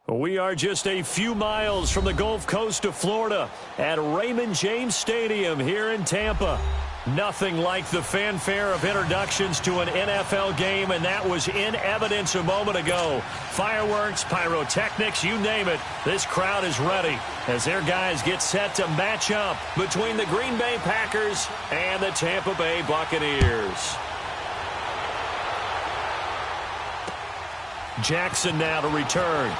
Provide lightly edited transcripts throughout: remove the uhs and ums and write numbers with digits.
We are just a few miles from the Gulf Coast of Florida at Raymond James Stadium here in Tampa. Nothing like the fanfare of introductions to an NFL game, and that was in evidence a moment ago. Fireworks, pyrotechnics, you name it. This crowd is ready as their guys get set to match up between the Green Bay Packers and the Tampa Bay Buccaneers. Jackson now to return.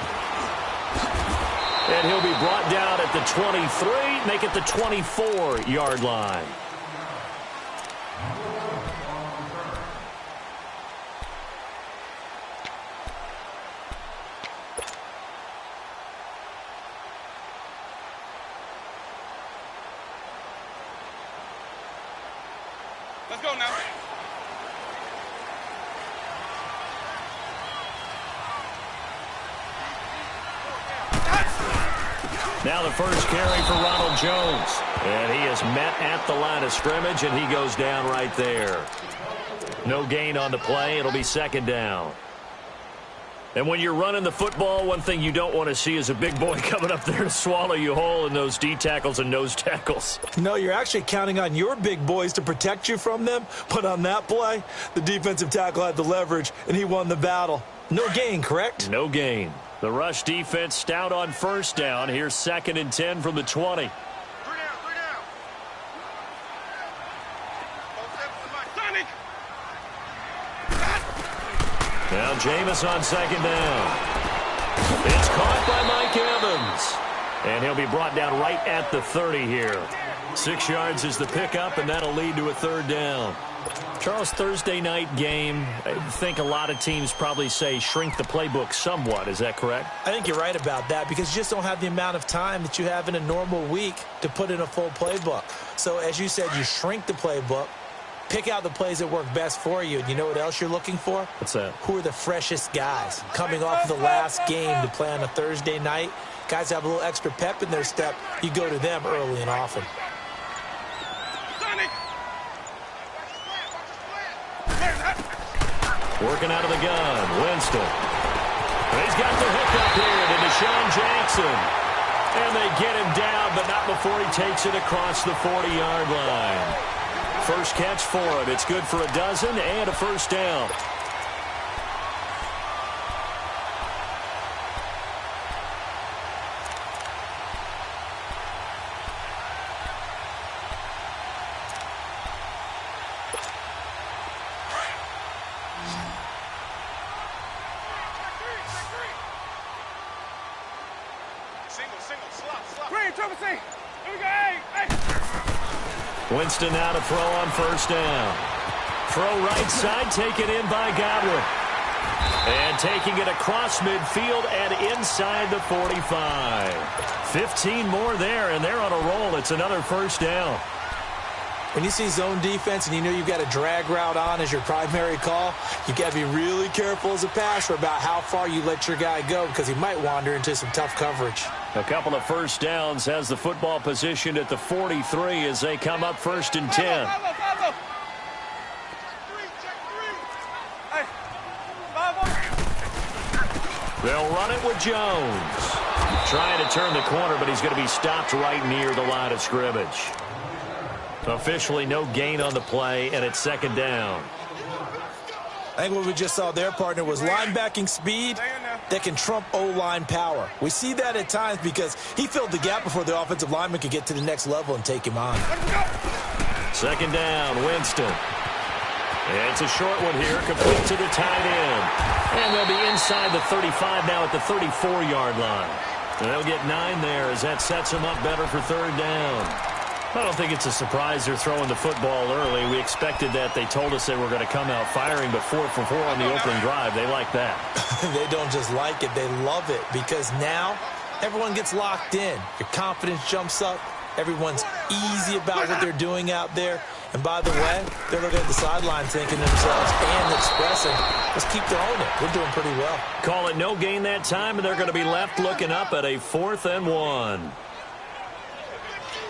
And he'll be brought down at the 23, make it the 24-yard line. Let's go now. Now the first carry for Ronald Jones. And he is met at the line of scrimmage, and he goes down right there. No gain on the play. It'll be second down. And when you're running the football, one thing you don't want to see is a big boy coming up there to swallow you whole in those D tackles and nose tackles. No, you're actually counting on your big boys to protect you from them. But on that play, the defensive tackle had the leverage, and he won the battle. No gain, correct? No gain. The rush defense stout on first down. Here's 2nd and 10 from the 20. Three down. Now Jameis on second down. It's caught by Mike Evans. And he'll be brought down right at the 30 here. 6 yards is the pickup, and that'll lead to a third down. Charles, Thursday night game, I think a lot of teams probably say shrink the playbook somewhat. Is that correct? I think you're right about that because you just don't have the amount of time that you have in a normal week to put in a full playbook. So as you said, you shrink the playbook, pick out the plays that work best for you. And you know what else you're looking for? What's that? Who are the freshest guys coming off of the last game to play on a Thursday night? Guys have a little extra pep in their step. You go to them early and often. Working out of the gun, Winston. And he's got the hookup here to Deshaun Jackson. And they get him down, but not before he takes it across the 40-yard line. First catch for him. It's good for a dozen and a first down. Winston now to throw on first down. Throw right side, taken in by Godwin. And taking it across midfield and inside the 45. 15 more there, and they're on a roll. It's another first down. When you see zone defense and you know you've got a drag route on as your primary call, you got to be really careful as a passer about how far you let your guy go because he might wander into some tough coverage. A couple of first downs, has the football positioned at the 43 as they come up 1st and 10. They'll run it with Jones. Trying to turn the corner, but he's going to be stopped right near the line of scrimmage. Officially no gain on the play, and it's second down. I think what we just saw there, partner, was linebacking speed that can trump O-line power. We see that at times because he filled the gap before the offensive lineman could get to the next level and take him on. Second down, Winston. It's a short one here, complete to the tight end. And they'll be inside the 35 now at the 34-yard line. And they'll get 9 there as that sets them up better for third down. I don't think it's a surprise they're throwing the football early. We expected that. They told us they were going to come out firing, but 4 for 4 on the opening drive. They like that. They don't just like it. They love it because now everyone gets locked in. Your confidence jumps up. Everyone's easy about what they're doing out there. And by the way, they're looking at the sideline thinking to themselves and expressing, let's keep throwing it. We're doing pretty well. Call it no gain that time, and they're going to be left looking up at a 4th and 1.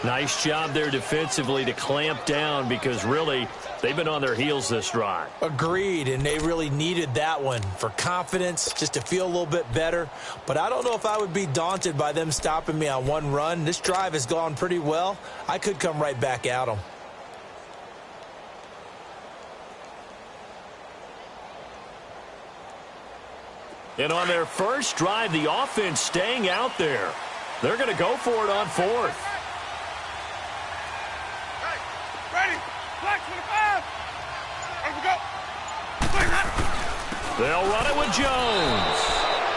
Nice job there defensively to clamp down because really they've been on their heels this drive. Agreed, and they really needed that one for confidence, just to feel a little bit better. But I don't know if I would be daunted by them stopping me on one run. This drive has gone pretty well. I could come right back at them. And on their first drive, the offense staying out there. They're going to go for it on fourth. Hey, ready, black 25. Let's go. They'll run it with Jones.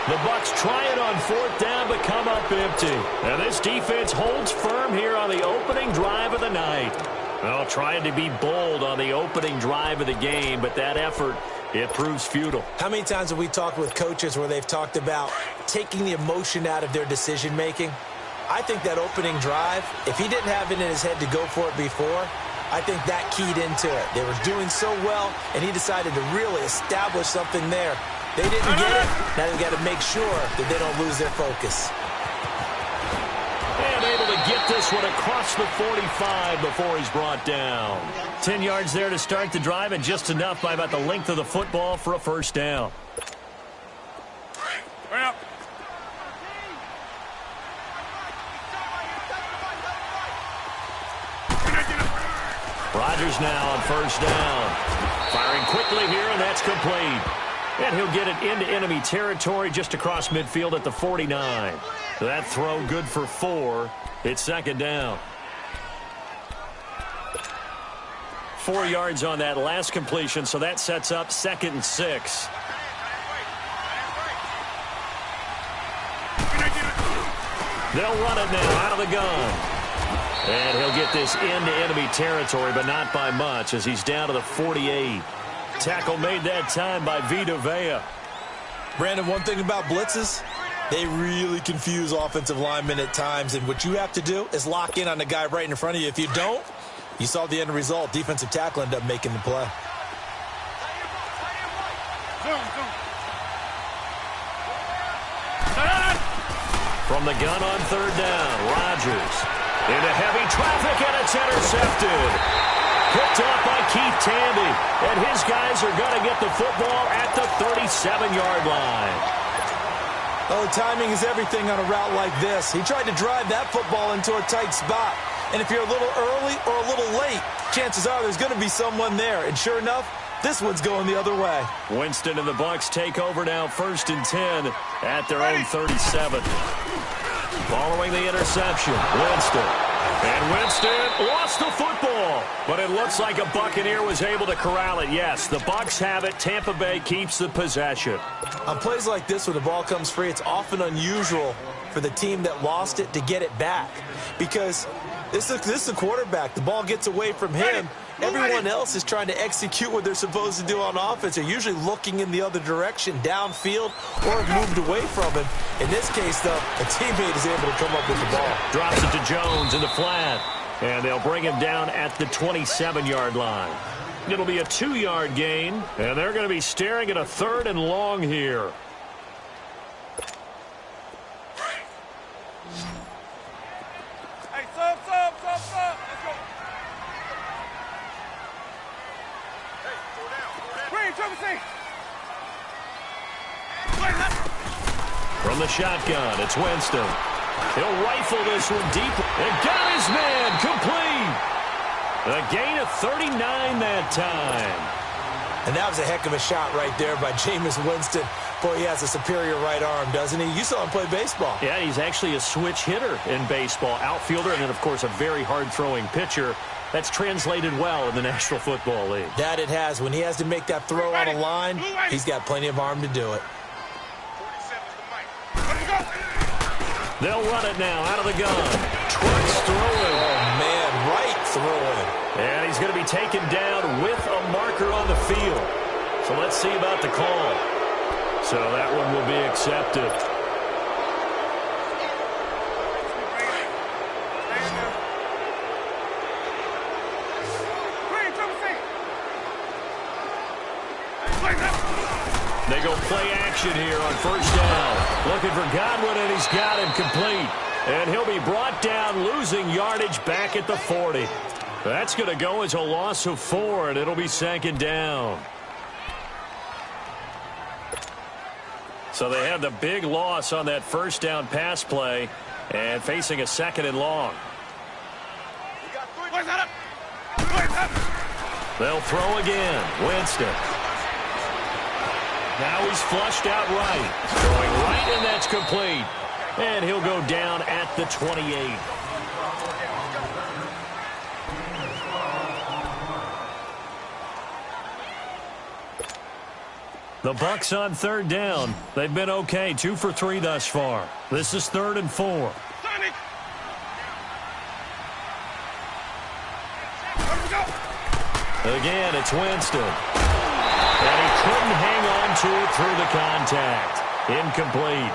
The Bucs try it on fourth down, but come up empty. And this defense holds firm here on the opening drive of the night. Well, trying to be bold on the opening drive of the game, but that effort, it proves futile. How many times have we talked with coaches where they've talked about taking the emotion out of their decision-making? I think that opening drive, if he didn't have it in his head to go for it before, I think that keyed into it. They were doing so well, and he decided to really establish something there. They didn't get it. Now they've got to make sure that they don't lose their focus. And able to get this one across the 45 before he's brought down. 10 yards there to start the drive, and just enough by about the length of the football for a first down. Bring up. Rodgers now on first down. Firing quickly here, and that's complete. And he'll get it into enemy territory just across midfield at the 49. That throw good for 4. It's second down. 4 yards on that last completion, so that sets up 2nd and 6. They'll run it now out of the gun. And he'll get this into enemy territory, but not by much as he's down to the 48. Tackle made that time by Vita Vea. Brandon, one thing about blitzes, they really confuse offensive linemen at times, and what you have to do is lock in on the guy right in front of you. If you don't, you saw the end result. Defensive tackle ended up making the play. From the gun on third down, Rodgers into heavy traffic, and it's intercepted. Picked off by Keith Tandy, and his guys are going to get the football at the 37-yard line. Oh, timing is everything on a route like this. He tried to drive that football into a tight spot. And if you're a little early or a little late, chances are there's going to be someone there. And sure enough, this one's going the other way. Winston and the Bucs take over now, 1st and 10 at their own 37. Following the interception, Winston. And Winston lost the football. But it looks like a Buccaneer was able to corral it. Yes, the Bucs have it. Tampa Bay keeps the possession. On plays like this where the ball comes free, it's often unusual for the team that lost it to get it back. Because this is a quarterback. The ball gets away from him. Everyone else is trying to execute what they're supposed to do on offense. They're usually looking in the other direction, downfield, or have moved away from him. In this case, though, a teammate is able to come up with the ball. Drops it to Jones in the flat. And they'll bring him down at the 27-yard line. It'll be a 2-yard gain, and they're going to be staring at a 3rd and long here. Hey, sub. Let's go. Hey, go down. Green, Trevor C. From the shotgun, it's Winston. He'll rifle this one deep and got his man complete. A gain of 39 that time. And that was a heck of a shot right there by Jameis Winston. Boy, he has a superior right arm, doesn't he? You saw him play baseball. Yeah, he's actually a switch hitter in baseball. Outfielder and then, of course, a very hard-throwing pitcher. That's translated well in the National Football League. That it has. When he has to make that throw on a line, he's got plenty of arm to do it. They'll run it now out of the gun. Trucks throwing. Oh, man, right throwing. And he's going to be taken down with a marker on the field. So let's see about the call. So that one will be accepted. They go play action here on first down. Looking for Godwin, and he's got him complete. And he'll be brought down, losing yardage back at the 40. That's going to go as a loss of 4, and it'll be 2nd down. So they had the big loss on that first down pass play and facing a 2nd and long. They'll throw again. Winston. Now he's flushed out right. Throwing right, and that's complete. And he'll go down at the 28. The Bucs on 3rd down. They've been okay, 2 for 3 thus far. This is 3rd and 4. Again, it's Winston. And he couldn't hang on to it through the contact. Incomplete.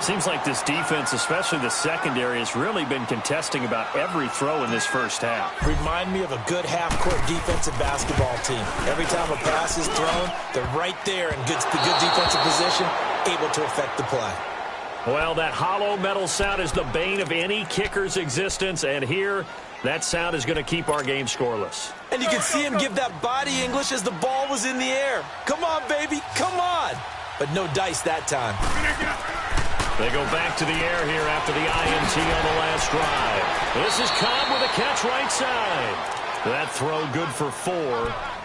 Seems like this defense, especially the secondary, has really been contesting about every throw in this first half. Remind me of a good half-court defensive basketball team. Every time a pass is thrown, they're right there in good defensive position, able to affect the play. Well, that hollow metal sound is the bane of any kicker's existence, and here, that sound is going to keep our game scoreless. And you can see him give that body English as the ball was in the air. Come on, baby, come on. But no dice that time. They go back to the air here after the INT on the last drive. This is Cobb with a catch right side. That throw good for 4.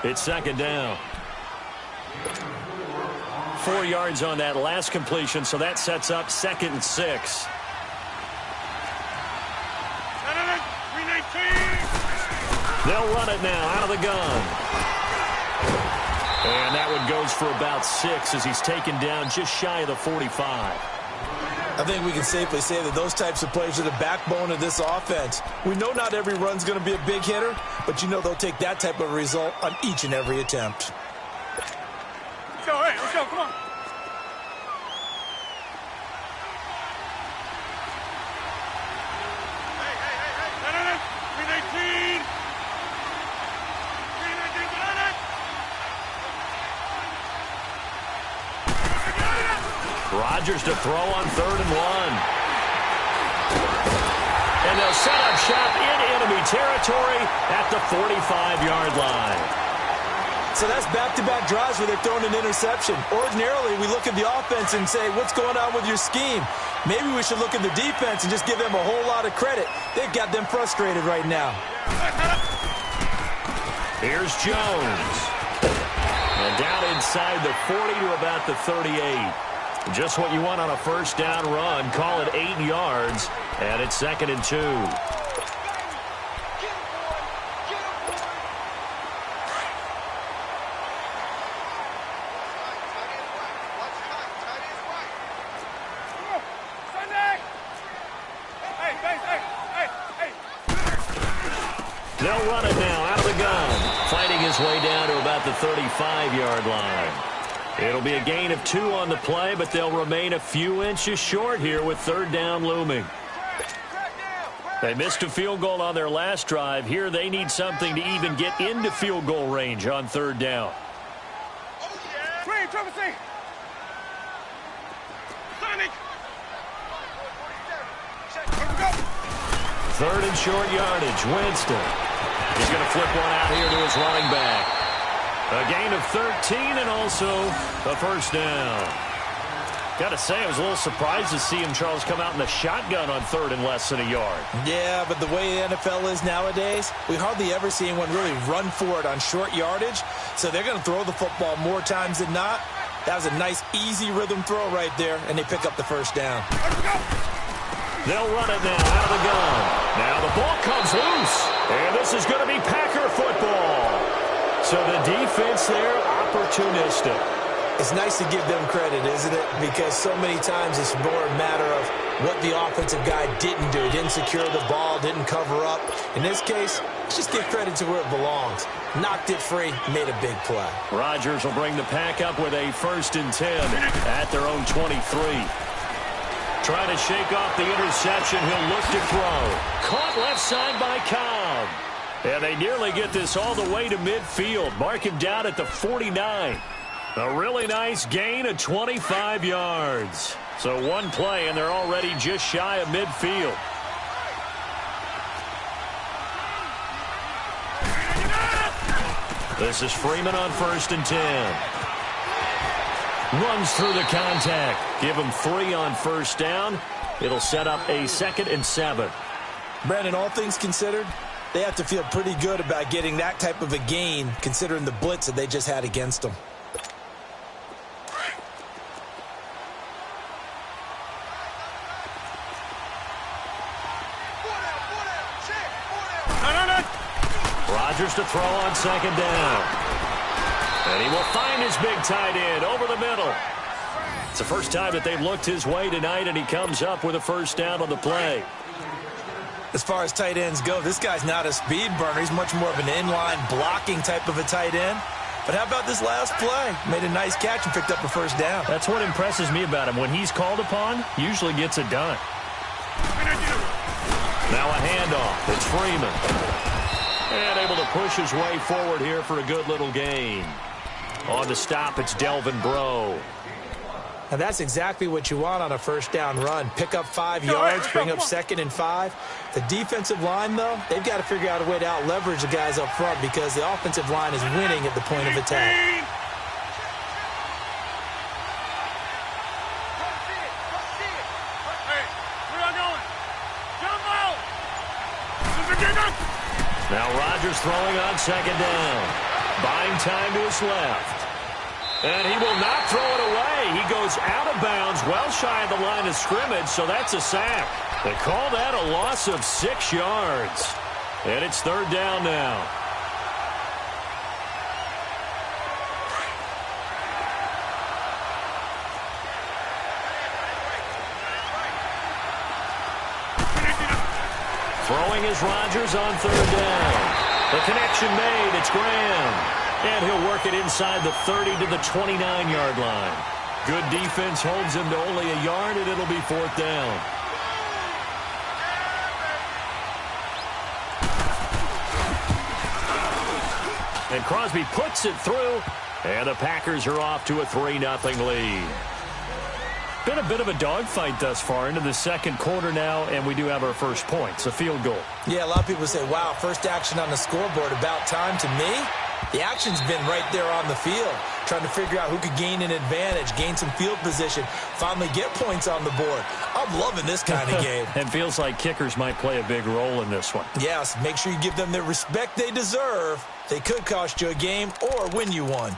It's 2nd down. 4 yards on that last completion, so that sets up 2nd and 6. They'll run it now out of the gun. And that one goes for about 6 as he's taken down just shy of the 45. I think we can safely say that those types of plays are the backbone of this offense. We know not every run's going to be a big hitter, but you know they'll take that type of result on each and every attempt. Let's go, hey, let's go, come on. Rodgers to throw on 3rd and 1. And they'll set up shop in enemy territory at the 45-yard line. So that's back-to-back drives where they're throwing an interception. Ordinarily, we look at the offense and say, what's going on with your scheme? Maybe we should look at the defense and just give them a whole lot of credit. They've got them frustrated right now. Here's Jones. And down inside the 40 to about the 38. Just what you want on a first down run. Call it 8 yards, and it's 2nd and 2. They'll run it now out of the gun, fighting his way down to about the 35-yard line. It'll be a gain of 2 on the play, but they'll remain a few inches short here with 3rd down looming. They missed a field goal on their last drive. Here they need something to even get into field goal range on 3rd down. 3rd and short yardage. Winston. He's going to flip one out here to his running back. A gain of 13 and also a first down. Got to say, I was a little surprised to see him, Charles, come out in the shotgun on 3rd and less than a yard. Yeah, but the way the NFL is nowadays, we hardly ever see anyone really run for it on short yardage. So they're going to throw the football more times than not. That was a nice, easy rhythm throw right there, and they pick up the first down. They'll run it now out of the gun. Now the ball comes loose, and this is going to be Packer football. So the defense there, opportunistic. It's nice to give them credit, isn't it? Because so many times it's more a matter of what the offensive guy didn't do. Didn't secure the ball, didn't cover up. In this case, let's just give credit to where it belongs. Knocked it free, made a big play. Rodgers will bring the Pack up with a 1st and 10 at their own 23. Trying to shake off the interception. He'll look to throw. Caught left side by Cobb. And they nearly get this all the way to midfield. Mark him down at the 49. A really nice gain of 25 yards. So one play, and they're already just shy of midfield. This is Freeman on 1st and 10. Runs through the contact. Give him 3 on 1st down. It'll set up a 2nd and 7. Brandon, all things considered, they have to feel pretty good about getting that type of a gain, considering the blitz that they just had against them. Rodgers to throw on 2nd down. And he will find his big tight end over the middle. It's the first time that they've looked his way tonight, and he comes up with a 1st down on the play. As far as tight ends go, this guy's not a speed burner. He's much more of an inline blocking type of a tight end. But how about this last play? Made a nice catch and picked up a 1st down. That's what impresses me about him. When he's called upon, usually gets it done. Now a handoff. It's Freeman. And able to push his way forward here for a good little gain. On the stop, it's Delvin Breaux. Now that's exactly what you want on a 1st down run. Pick up 5 yards, bring up 2nd and 5. The defensive line, though, they've got to figure out a way to out-leverage the guys up front because the offensive line is winning at the point of attack. Now Rodgers throwing on 2nd down. Buying time to his left. And he will not throw it away. He goes out of bounds, well shy of the line of scrimmage, so that's a sack. They call that a loss of 6 yards. And it's 3rd down now. Throwing is Rodgers on 3rd down. The connection made. It's Graham. And he'll work it inside the 30 to the 29-yard line. Good defense holds him to only a yard, and it'll be 4th down. And Crosby puts it through, and the Packers are off to a 3-0 lead. Been a bit of a dogfight thus far into the 2nd quarter now, and we do have our first points, a field goal. Yeah, a lot of people say, wow, first action on the scoreboard, about time. To me, the action's been right there on the field, trying to figure out who could gain an advantage, gain some field position, finally get points on the board. I'm loving this kind of game. And feels like kickers might play a big role in this one. Yes, make sure you give them the respect they deserve. They could cost you a game or win you one.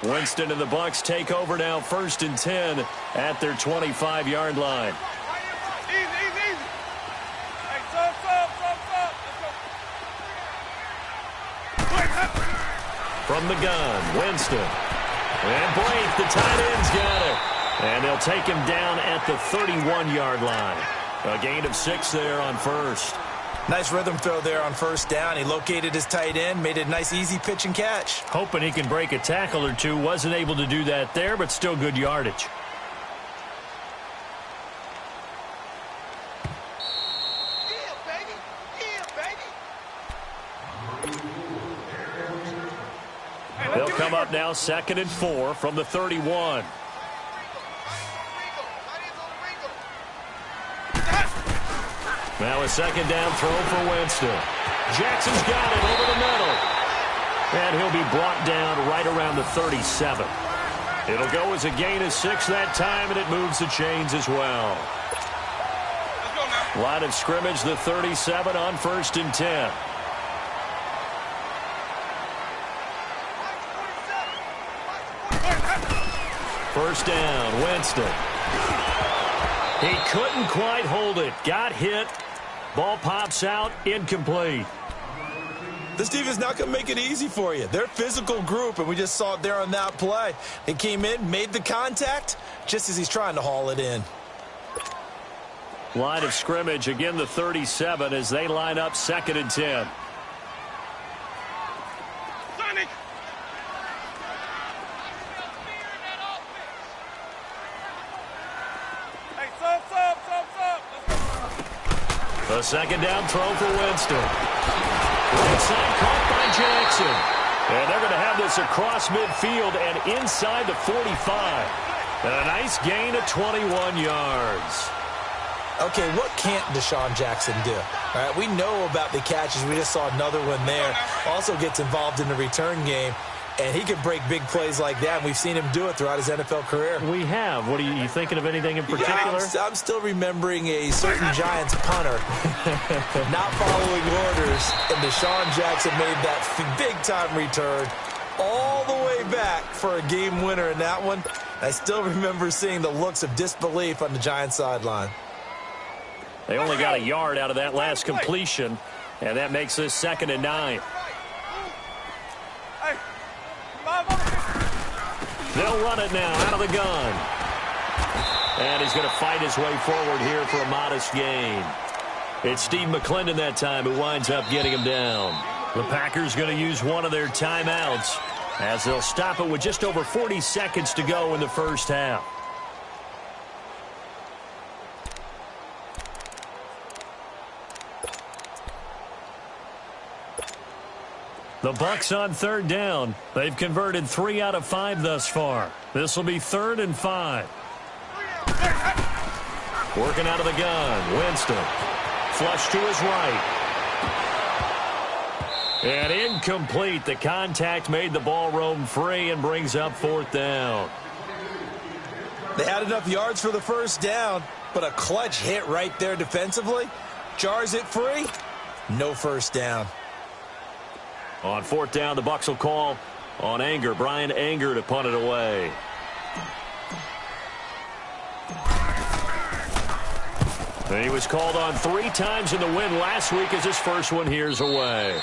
Winston and the Bucs take over now, 1st and 10 at their 25-yard line. Easy, easy, easy. Hey, stop. Let's go. From the gun, Winston. And Blake, the tight end's got it. And they'll take him down at the 31-yard line. A gain of 6 there on 1st. Nice rhythm throw there on 1st down. He located his tight end, made a nice easy pitch and catch. Hoping he can break a tackle or two. Wasn't able to do that there, but still good yardage. They'll come up now 2nd and 4 from the 31. Now a 2nd down throw for Winston. Jackson's got it over the middle. And he'll be brought down right around the 37. It'll go as a gain of 6 that time, and it moves the chains as well. Line of scrimmage, the 37 on 1st and 10. First down, Winston. He couldn't quite hold it. Got hit. Ball pops out, incomplete. This team is not going to make it easy for you. They're a physical group, and we just saw it there on that play. They came in, made the contact, just as he's trying to haul it in. Line of scrimmage, again the 37 as they line up 2nd and 10. Sonic. Hey, stop. A 2nd down throw for Winston. Right side caught by Jackson. And they're going to have this across midfield and inside the 45. And a nice gain of 21 yards. Okay, what can't Deshaun Jackson do? All right, we know about the catches. We just saw another one there. Also gets involved in the return game, and he can break big plays like that. And we've seen him do it throughout his NFL career. We have. What are you thinking of anything in particular? Yeah, I'm still remembering a certain Giants punter not following orders, and Deshaun Jackson made that big-time return all the way back for a game winner in that one. I still remember seeing the looks of disbelief on the Giants sideline. They only got a yard out of that last completion, and that makes this 2nd and 9. They'll run it now out of the gun. And he's going to fight his way forward here for a modest gain. It's Steve McClendon that time who winds up getting him down. The Packers going to use one of their timeouts as they'll stop it with just over 40 seconds to go in the first half. The Bucs on 3rd down. They've converted 3 out of 5 thus far. This will be 3rd and 5. Working out of the gun. Winston. Flush to his right. And incomplete. The contact made the ball roam free and brings up 4th down. They had enough yards for the first down, but a clutch hit right there defensively. Jars it free. No first down. On 4th down, the Bucs will call on Anger. Brian Anger to punt it away. And he was called on 3 times in the win last week as his first one here's away.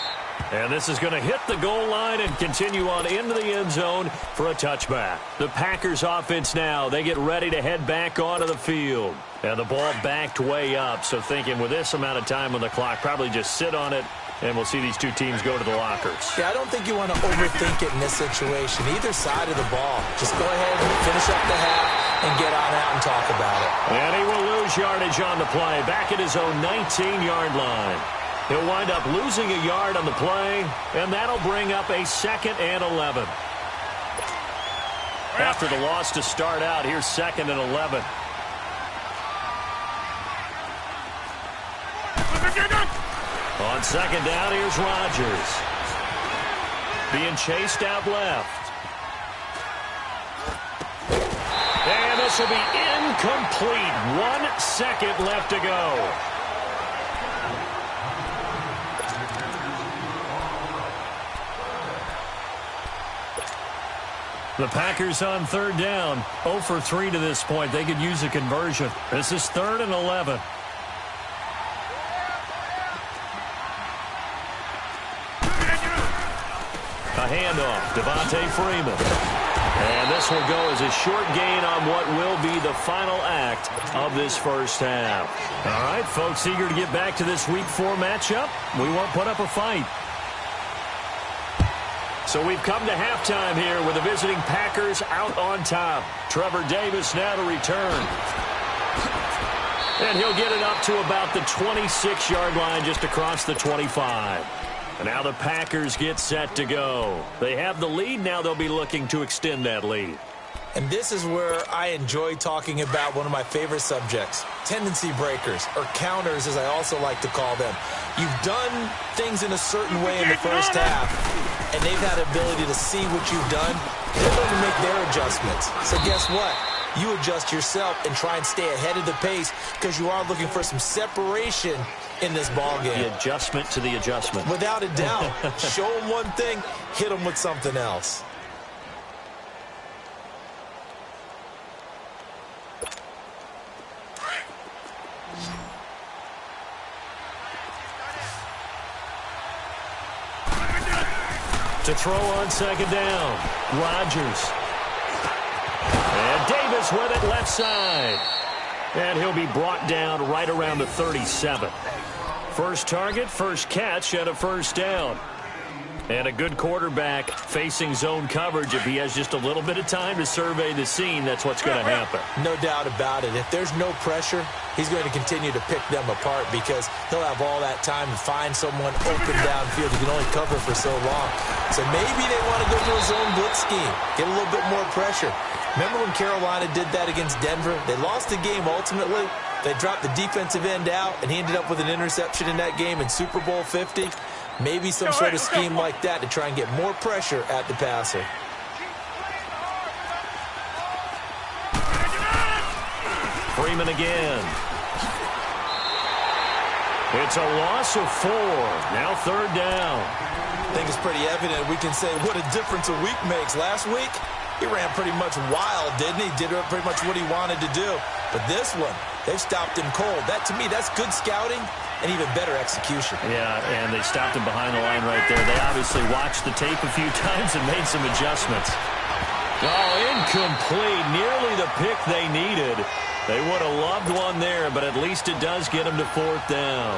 And this is going to hit the goal line and continue on into the end zone for a touchback. The Packers offense now, they get ready to head back onto the field. And the ball backed way up, so thinking with this amount of time on the clock, probably just sit on it. And we'll see these two teams go to the lockers. Yeah, I don't think you want to overthink it in this situation. Either side of the ball. Just go ahead and finish up the half and get on out and talk about it. And he will lose yardage on the play. Back at his own 19-yard line. He'll wind up losing a yard on the play, and that'll bring up a 2nd and 11. After the loss to start out, here's 2nd and 11. On 2nd down, here's Rodgers. Being chased out left. And this will be incomplete. 1 second left to go. The Packers on 3rd down. 0 for 3 to this point. They could use a conversion. This is 3rd and 11. A handoff, Devontae Freeman. And this will go as a short gain on what will be the final act of this first half. All right, folks, eager to get back to this Week 4 matchup. We won't put up a fight. So we've come to halftime here with the visiting Packers out on top. Trevor Davis now to return. And he'll get it up to about the 26-yard line just across the 25. And now the Packers get set to go. They have the lead. Now they'll be looking to extend that lead. And this is where I enjoy talking about one of my favorite subjects, tendency breakers, or counters as I also like to call them. You've done things in a certain way in the first half, and they've had the ability to see what you've done. They're going to make their adjustments. So guess what? You adjust yourself and try and stay ahead of the pace because you are looking for some separation in this ball game. The adjustment to the adjustment. Without a doubt. Show them one thing, hit them with something else. To throw on 2nd down, Rodgers. And Davis with it left side. And he'll be brought down right around the 37. First target, first catch, and a first down. And a good quarterback facing zone coverage. If he has just a little bit of time to survey the scene, that's what's going to happen. No doubt about it. If there's no pressure, he's going to continue to pick them apart because he'll have all that time to find someone open downfield. He can only cover for so long. So maybe they want to go to a zone blitz scheme, get a little bit more pressure. Remember when Carolina did that against Denver? They lost the game ultimately. They dropped the defensive end out, and he ended up with an interception in that game in Super Bowl 50. Maybe some sort of scheme like that to try and get more pressure at the passer. Freeman again. It's a loss of 4. Now 3rd down. I think it's pretty evident. We can say what a difference a week makes. Last week, he ran pretty much wild, didn't he? Did pretty much what he wanted to do. But this one, they've stopped him cold. That, to me, that's good scouting and even better execution. Yeah, and they stopped him behind the line right there. They obviously watched the tape a few times and made some adjustments. Oh, incomplete. Nearly the pick they needed. They would have loved one there, but at least it does get them to 4th down.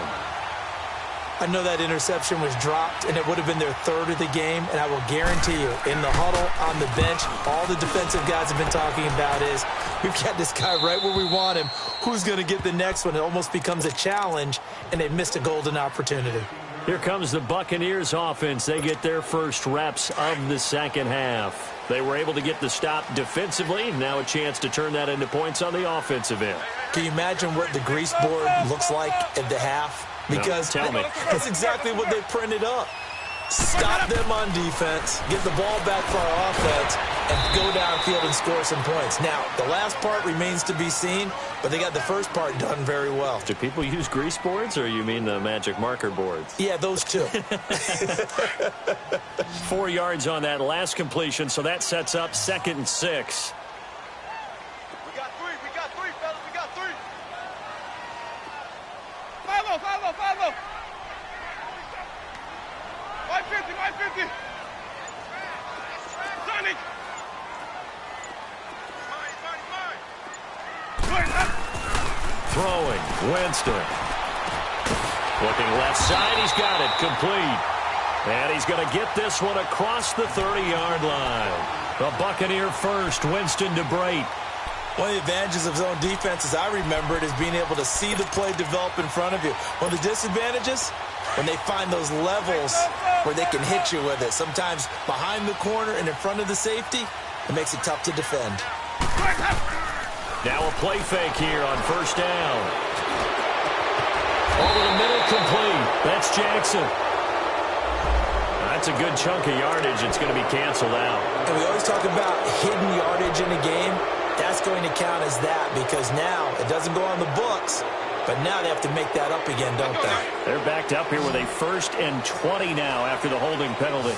I know that interception was dropped, and it would have been their 3rd of the game, and I will guarantee you, in the huddle, on the bench, all the defensive guys have been talking about is, we've got this guy right where we want him. Who's going to get the next one? It almost becomes a challenge, and they missed a golden opportunity. Here comes the Buccaneers offense. They get their first reps of the second half. They were able to get the stop defensively. Now a chance to turn that into points on the offensive end. Can you imagine what the grease board looks like at the half? Because no, tell me. That's exactly what they printed up. Stop them on defense, get the ball back for our offense, and go downfield and score some points. Now, the last part remains to be seen, but they got the first part done very well. Do people use grease boards, or you mean the magic marker boards? Yeah, those two. 4 yards on that last completion, so that sets up 2nd and 6. We got three, fellas, we got 3. 5-0, 5-0. 550. Sonic. Throwing, Winston. Looking left side, he's got it, complete. And he's going to get this one across the 30-yard line. The Buccaneer first, Winston to Brate. One of the advantages of zone defense, as I remember it, is being able to see the play develop in front of you. One of the disadvantages, when they find those levels where they can hit you with it. Sometimes behind the corner and in front of the safety, it makes it tough to defend. Now a play fake here on 1st down. Over the middle, complete. That's Jackson. That's a good chunk of yardage. It's going to be canceled out. And we always talk about hidden yardage in a game. That's going to count as that because now it doesn't go on the books, but now they have to make that up again, don't they? They're backed up here with a 1st and 20 now after the holding penalty.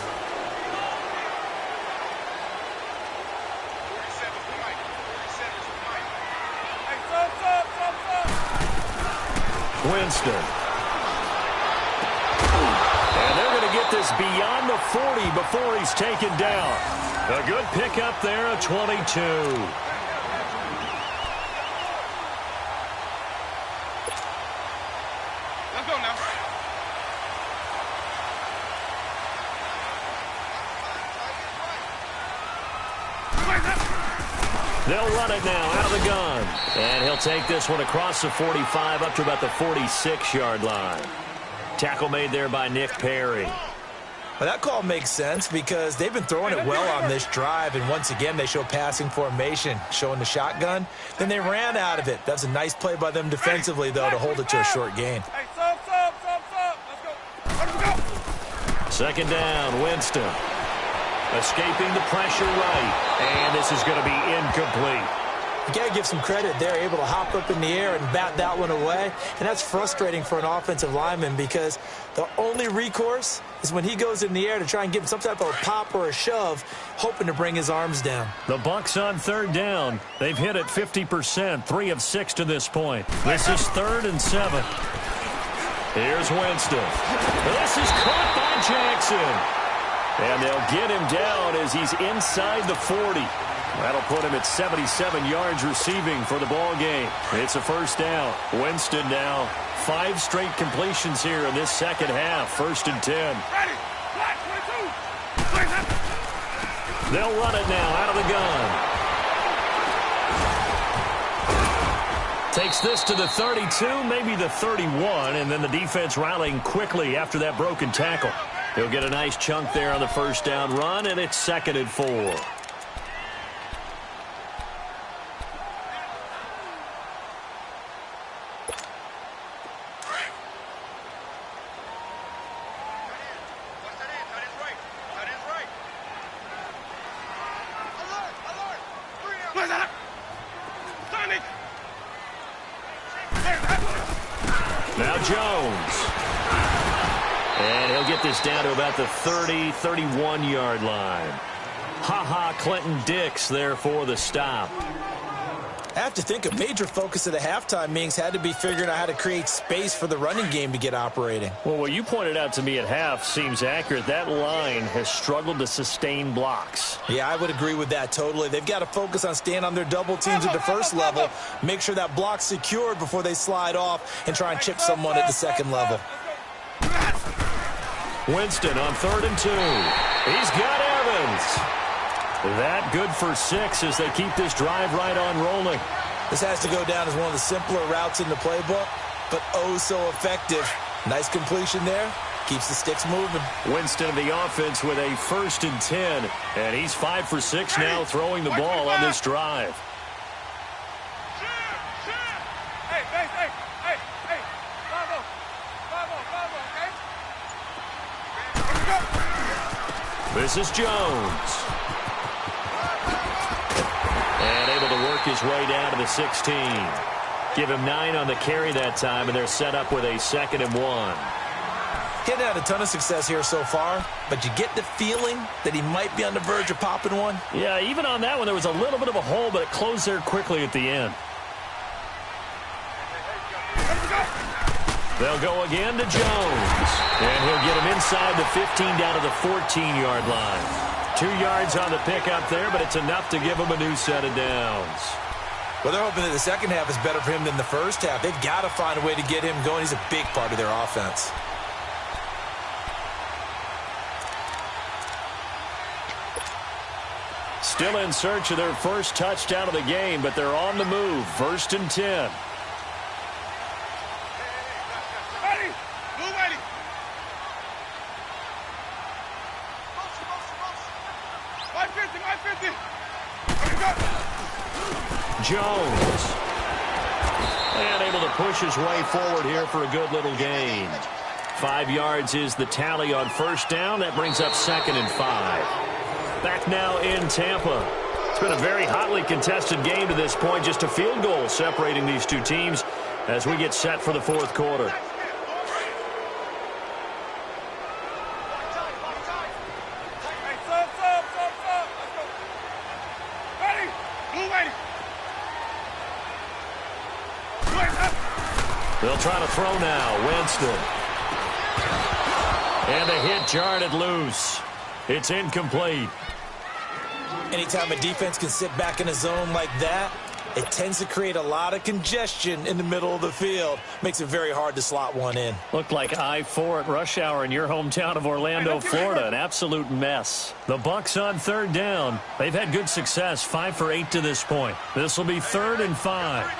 Winston. And they're going to get this beyond the 40 before he's taken down. A good pickup there, a 22. They'll run it now out of the gun. And he'll take this one across the 45 up to about the 46-yard line. Tackle made there by Nick Perry. Well, that call makes sense because they've been throwing it well on this drive, and once again they show passing formation, showing the shotgun. Then they ran out of it. That's a nice play by them defensively, though, to hold it to a short gain. Hey, sub. Let's go. 2nd down, Winston. Escaping the pressure right. And this is going to be incomplete. You got to give some credit. They're able to hop up in the air and bat that one away. And that's frustrating for an offensive lineman because the only recourse is when he goes in the air to try and give him some type of a pop or a shove, hoping to bring his arms down. The Bucs on 3rd down. They've hit it 50%, 3 of 6 to this point. This is 3rd and 7. Here's Winston. This is caught by Jackson. And they'll get him down as he's inside the 40. That'll put him at 77 yards receiving for the ball game. It's a 1st down. Winston now 5 straight completions here in this second half. 1st and 10. Ready. Black 22. They'll run it now out of the gun. Takes this to the 32, maybe the 31, and then the defense rallying quickly after that broken tackle. He'll get a nice chunk there on the 1st down run, and it's 2nd and 4. Now Jones. And he'll get this down to about the 30, 31-yard line. Clinton Dix there for the stop. I have to think a major focus of the halftime meetings had to be figuring out how to create space for the running game to get operating. Well, what you pointed out to me at half seems accurate. That line has struggled to sustain blocks. Yeah, I would agree with that totally. They've got to focus on staying on their double teams at the first level, make sure that block's secured before they slide off and try and chip someone at the second level. Winston on 3rd and 2. He's got Evans. That good for 6 as they keep this drive right on rolling. This has to go down as one of the simpler routes in the playbook, but oh so effective. Nice completion there. Keeps the sticks moving. Winston of the offense with a 1st and 10. And he's 5 for 6 now throwing the ball on this drive. This is Jones. And able to work his way down to the 16. Give him 9 on the carry that time, and they're set up with a 2nd and 1. He hasn't had a ton of success here so far, but you get the feeling that he might be on the verge of popping one. Yeah, even on that one, there was a little bit of a hole, but it closed there quickly at the end. They'll go again to Jones. And he'll get him inside the 15 down to the 14-yard line. 2 yards on the pickup there, but it's enough to give him a new set of downs. Well, they're hoping that the second half is better for him than the first half. They've got to find a way to get him going. He's a big part of their offense. Still in search of their first touchdown of the game, but they're on the move. 1st and 10. Jones. And able to push his way forward here for a good little gain. 5 yards is the tally on 1st down. That brings up 2nd and 5. Back now in Tampa. It's been a very hotly contested game to this point. Just a field goal separating these two teams as we get set for the 4th quarter. They'll try to throw now. Winston. And a hit jarred loose. It's incomplete. Anytime a defense can sit back in a zone like that, it tends to create a lot of congestion in the middle of the field. Makes it very hard to slot one in. Looked like I-4 at rush hour in your hometown of Orlando, Florida. An absolute mess. The Bucs on 3rd down. They've had good success. 5 for 8 to this point. This will be 3rd and 5.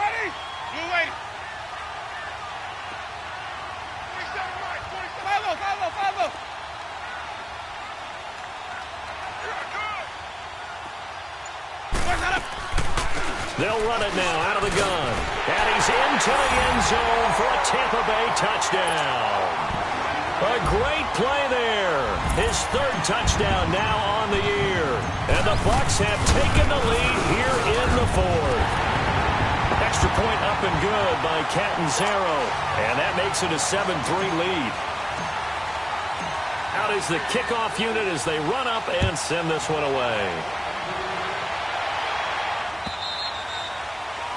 They'll run it now out of the gun. And he's into the end zone for a Tampa Bay touchdown. A great play there. His 3rd touchdown now on the year. And the Bucs have taken the lead here in the 4th. Extra point up and good by Catanzaro. And that makes it a 7-3 lead. Out is the kickoff unit as they run up and send this one away.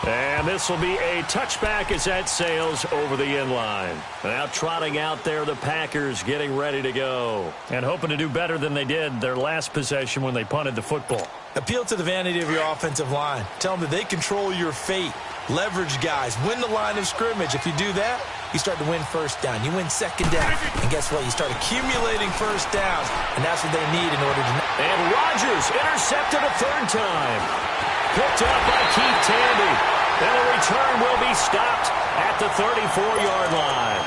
And this will be a touchback as that sails over the end line. Now trotting out there, the Packers getting ready to go. And hoping to do better than they did their last possession when they punted the football. Appeal to the vanity of your offensive line. Tell them that they control your fate. Leverage guys. Win the line of scrimmage. If you do that, you start to win 1st down. You win 2nd down. And guess what? You start accumulating 1st downs. And that's what they need in order to... And Rodgers intercepted a 3rd time. Picked up by Keith Tandy. And the return will be stopped at the 34-yard line.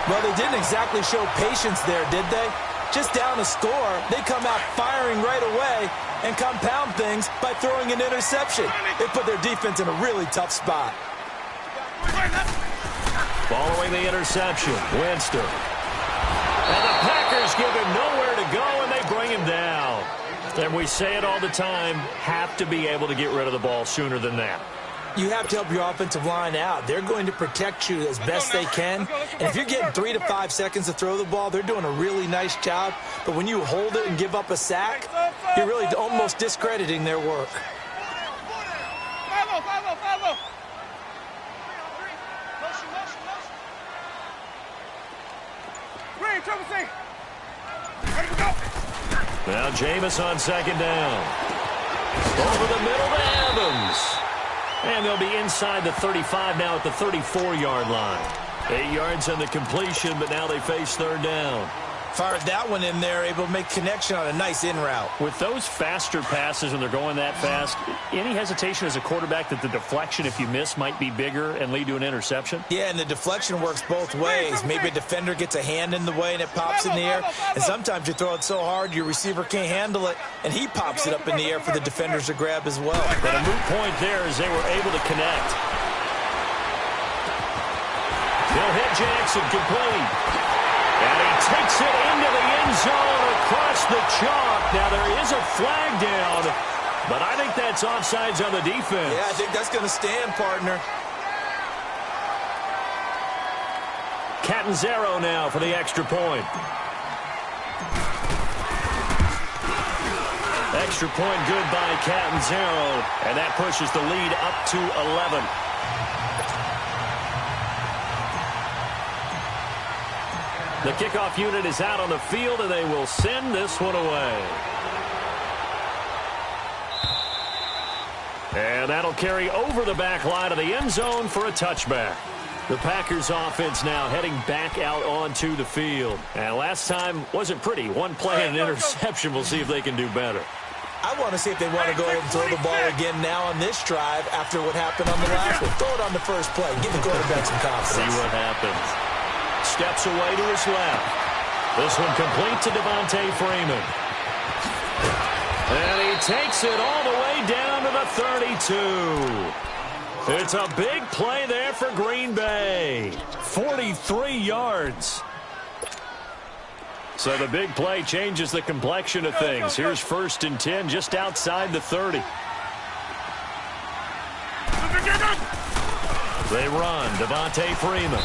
Well, they didn't exactly show patience there, did they? Just down a score, they come out firing right away and compound things by throwing an interception. They put their defense in a really tough spot. Following the interception, Winston. And the Packers give him nowhere to go, and they bring him down. And we say it all the time, have to be able to get rid of the ball sooner than that. You have to help your offensive line out. They're going to protect you as best they can. And if you're getting 3 to 5 seconds to throw the ball, they're doing a really nice job. But when you hold it and give up a sack, you're really almost discrediting their work. Follow. Green, triple C. Ready to go. Now Jameis on second down. Over the middle to Evans. And they'll be inside the 35 now at the 34-yard line. 8 yards on the completion, but now they face third down. Fired that one in there, able to make connection on a nice in route. With those faster passes when they're going that fast, any hesitation as a quarterback that the deflection, if you miss, might be bigger and lead to an interception? Yeah, and the deflection works both ways. Maybe a defender gets a hand in the way and it pops in the air. And sometimes you throw it so hard your receiver can't handle it, and he pops it up in the air for the defenders to grab as well. But a moot point there as they were able to connect. They'll hit Jackson complete. And he takes it into the end zone across the chalk. Now, there is a flag down, but I think that's offsides on the defense. Yeah, I think that's going to stand, partner. Catanzaro now for the extra point. Extra point good by Catanzaro, and that pushes the lead up to 11. The kickoff unit is out on the field, and they will send this one away. And that'll carry over the back line of the end zone for a touchback. The Packers offense now heading back out onto the field. And last time wasn't pretty. One play and an interception. We'll see if they can do better. I want to see if they want to go ahead and throw the ball again now on this drive after what happened on the last one. Throw it on the first play. Give the quarterback some confidence. See what happens. Steps away to his left. This one complete to Devontae Freeman. And he takes it all the way down to the 32. It's a big play there for Green Bay. 43 yards. So the big play changes the complexion of things. Here's 1st and 10 just outside the 30. They run. Devontae Freeman.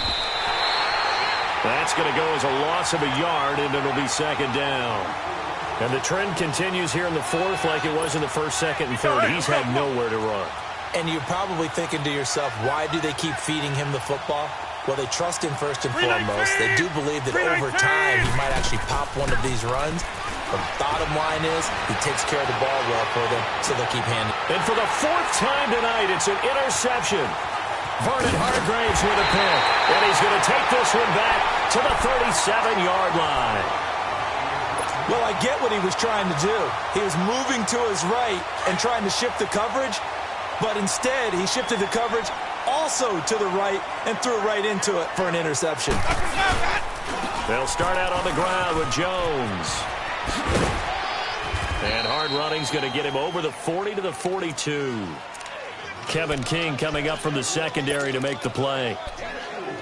That's going to go as a loss of a yard, and it'll be second down. And the trend continues here in the 4th like it was in the 1st, 2nd, and 3rd. He's had nowhere to run. And you're probably thinking to yourself, why do they keep feeding him the football? Well, they trust him first and foremost. They do believe that over time he might actually pop one of these runs. The bottom line is he takes care of the ball well for them, so they'll keep handing. And for the 4th time tonight, it's an interception. Vernon Hargreaves with a pick. And he's going to take this one back to the 37-yard line. Well, I get what he was trying to do. He was moving to his right and trying to shift the coverage, but instead he shifted the coverage also to the right and threw right into it for an interception. They'll start out on the ground with Jones. And hard running's going to get him over the 40 to the 42. Kevin King coming up from the secondary to make the play.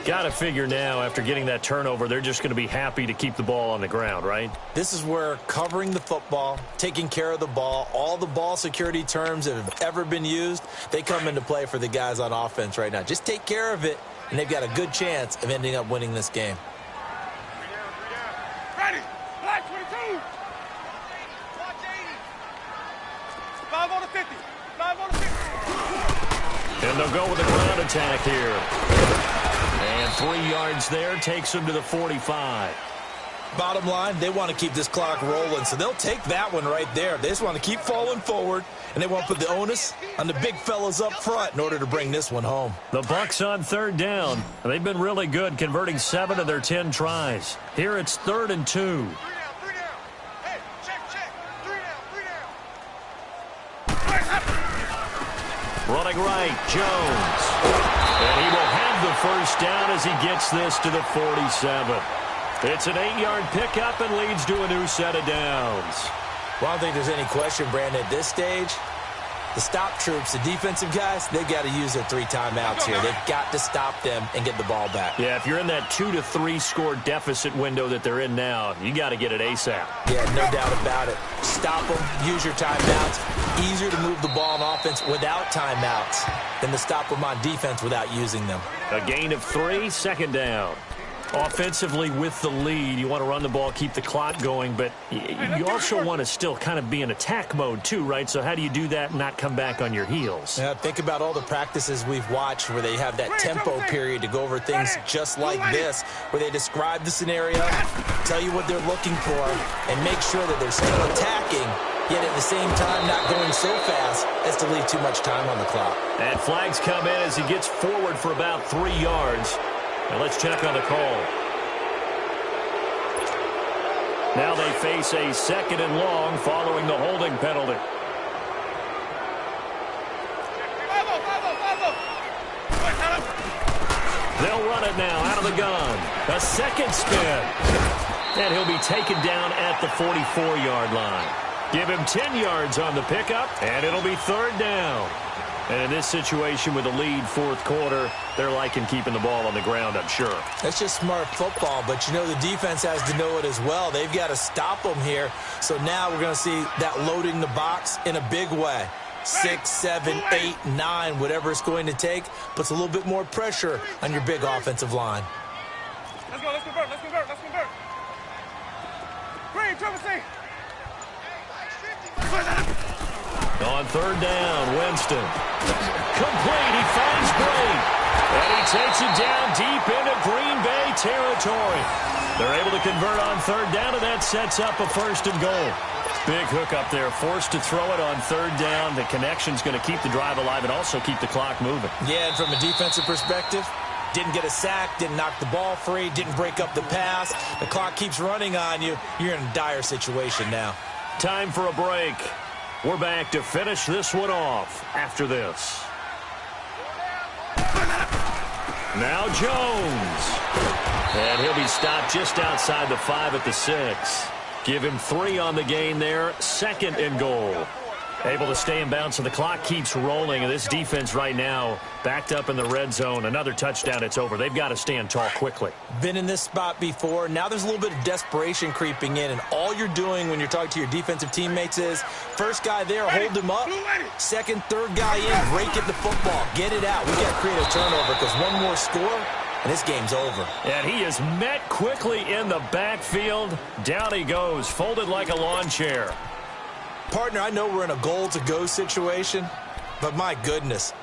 Got to figure now, after getting that turnover, they're just going to be happy to keep the ball on the ground, right? This is where covering the football, taking care of the ball, all the ball security terms that have ever been used, they come into play for the guys on offense right now. Just take care of it, and they've got a good chance of ending up winning this game. Ready. Black 22. Watch 80. 5 on the 50. 5 on the 50. And they'll go with a ground attack here. And 3 yards there takes them to the 45. Bottom line, they want to keep this clock rolling, so they'll take that one right there. They just want to keep falling forward, and they want to put the onus on the big fellas up front in order to bring this one home. The Bucs on 3rd down. They've been really good, converting 7 of their 10 tries. Here it's 3rd and 2. 3 down. Hey, check. 3 down. Running right, Jones. And he will have the first down as he gets this to the 47. It's an 8-yard pickup and leads to a new set of downs. Well, I don't think there's any question, Brandon, at this stage, The stop troops, the defensive guys, they've got to use their 3 timeouts here. They've got to stop them and get the ball back. Yeah, if you're in that 2 to 3 score deficit window that they're in now, you got to get it ASAP. Yeah, no doubt about it. Stop them, use your timeouts. Easier to move the ball on offense without timeouts than to stop them on defense without using them. A gain of 3, second down. Offensively with the lead, you want to run the ball, keep the clock going, but you also want to still kind of be in attack mode too, right? So how do you do that and not come back on your heels? Yeah, think about all the practices we've watched where they have that tempo period to go over things just like this, where they describe the scenario, tell you what they're looking for, and make sure that they're still attacking, yet at the same time not going so fast as to leave too much time on the clock. And flags come in as he gets forward for about 3 yards. And let's check on the call. Now they face a 2nd and long following the holding penalty. They'll run it now out of the gun. A second spin. And he'll be taken down at the 44-yard line. Give him 10 yards on the pickup, and it'll be 3rd down. And in this situation with the lead 4th quarter, they're liking keeping the ball on the ground, I'm sure. That's just smart football, but you know the defense has to know it as well. They've got to stop them here. So now we're going to see that loading the box in a big way. 6, 7, 8, 9, whatever it's going to take, puts a little bit more pressure on your big offensive line. Let's go, let's convert, let's convert, let's convert. Green, Trevor, see. On 3rd down, Winston. Complete, he finds Bray. And he takes it down deep into Green Bay territory. They're able to convert on 3rd down, and that sets up a 1st and goal. Big hook up there, forced to throw it on 3rd down. The connection's going to keep the drive alive and also keep the clock moving. Yeah, and from a defensive perspective, didn't get a sack, didn't knock the ball free, didn't break up the pass. The clock keeps running on you. You're in a dire situation now. Time for a break. We're back to finish this one off after this. Now Jones. And he'll be stopped just outside the 5 at the 6. Give him 3 on the gain there. 2nd and goal. Able to stay in bounds, so the clock keeps rolling. And this defense right now backed up in the red zone. Another touchdown, it's over. They've got to stand tall quickly. Been in this spot before. Now there's a little bit of desperation creeping in. And all you're doing when you're talking to your defensive teammates is, first guy there, hold him up. 2nd, 3rd guy in, break at the football. Get it out. We've got to create a turnover because one more score, and this game's over. And he is met quickly in the backfield. Down he goes, folded like a lawn chair. Partner, I know we're in a goal-to-go situation, but my goodness,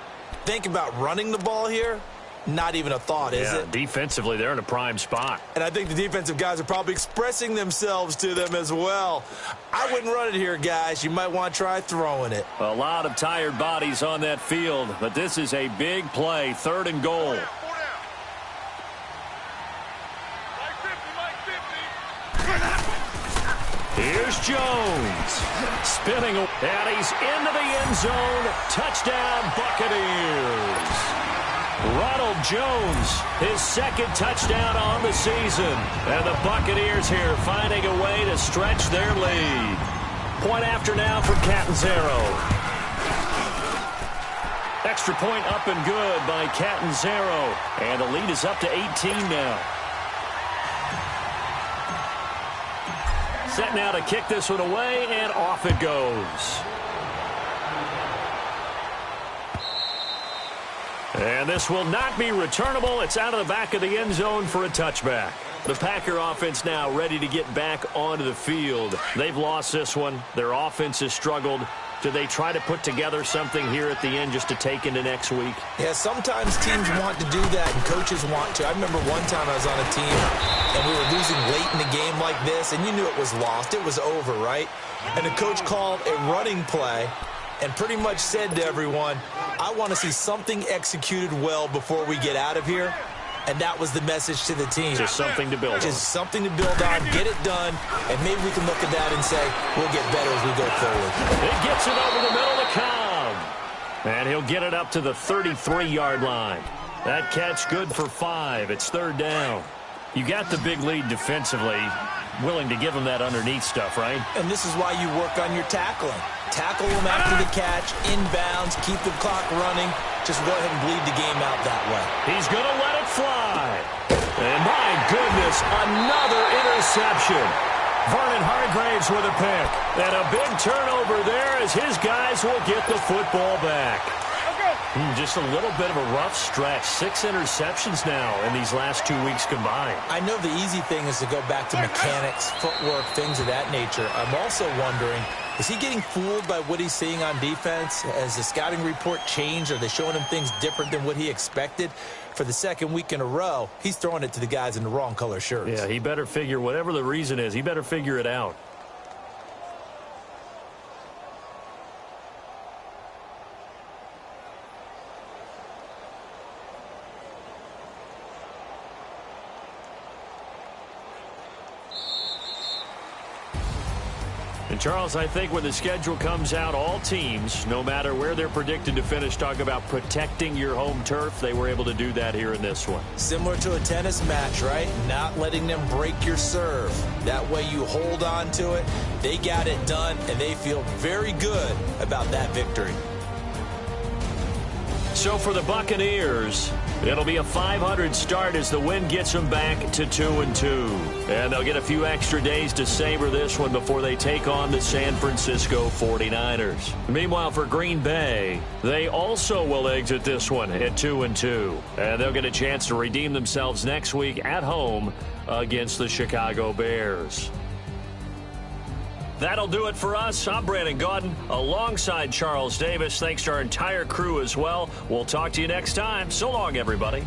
think about running the ball here. Not even a thought, is it? Defensively, they're in a prime spot. And I think the defensive guys are probably expressing themselves to them as well. I wouldn't run it here, guys. You might want to try throwing it. A lot of tired bodies on that field, but this is a big play, 3rd and goal. Here's Jones. Spinning, and he's into the end zone. Touchdown, Buccaneers. Ronald Jones, his 2nd touchdown on the season. And the Buccaneers here finding a way to stretch their lead. Point after now from Catanzaro. Extra point up and good by Catanzaro. And the lead is up to 18 now. Set now to kick this one away, and off it goes. And this will not be returnable. It's out of the back of the end zone for a touchback. The Packer offense now ready to get back onto the field. They've lost this one. Their offense has struggled. Do they try to put together something here at the end just to take into next week? Yeah, sometimes teams want to do that and coaches want to. I remember one time I was on a team and we were losing late in the game like this, and you knew it was lost. It was over, right? And the coach called a running play and pretty much said to everyone, I want to see something executed well before we get out of here. And that was the message to the team. Just something to build on. Just something to build on, get it done, and maybe we can look at that and say, we'll get better as we go forward. It gets it over the middle to Cobb. And he'll get it up to the 33-yard line. That catch good for 5. It's 3rd down. You got the big lead defensively, willing to give them that underneath stuff, right? And this is why you work on your tackling. Tackle them after the catch, inbounds, keep the clock running. Just go ahead and bleed the game out that way. He's going to let it fly. And my goodness, another interception. Vernon Hargreaves with a pick. And a big turnover there as his guys will get the football back. Just a little bit of a rough stretch. 6 interceptions now in these last 2 weeks combined. I know the easy thing is to go back to mechanics, footwork, things of that nature. I'm also wondering, is he getting fooled by what he's seeing on defense? Has the scouting report changed? Are they showing him things different than what he expected? For the second week in a row, he's throwing it to the guys in the wrong color shirts. Yeah, he better figure, whatever the reason is, he better figure it out. And Charles, I think when the schedule comes out, all teams, no matter where they're predicted to finish, talk about protecting your home turf. They were able to do that here in this one. Similar to a tennis match, right? Not letting them break your serve. That way you hold on to it. They got it done, and they feel very good about that victory. So for the Buccaneers, it'll be a 500 start as the win gets them back to 2-2. And they'll get a few extra days to savor this one before they take on the San Francisco 49ers. Meanwhile, for Green Bay, they also will exit this one at 2-2. And they'll get a chance to redeem themselves next week at home against the Chicago Bears. That'll do it for us. I'm Brandon Gaudin alongside Charles Davis. Thanks to our entire crew as well. We'll talk to you next time. So long, everybody.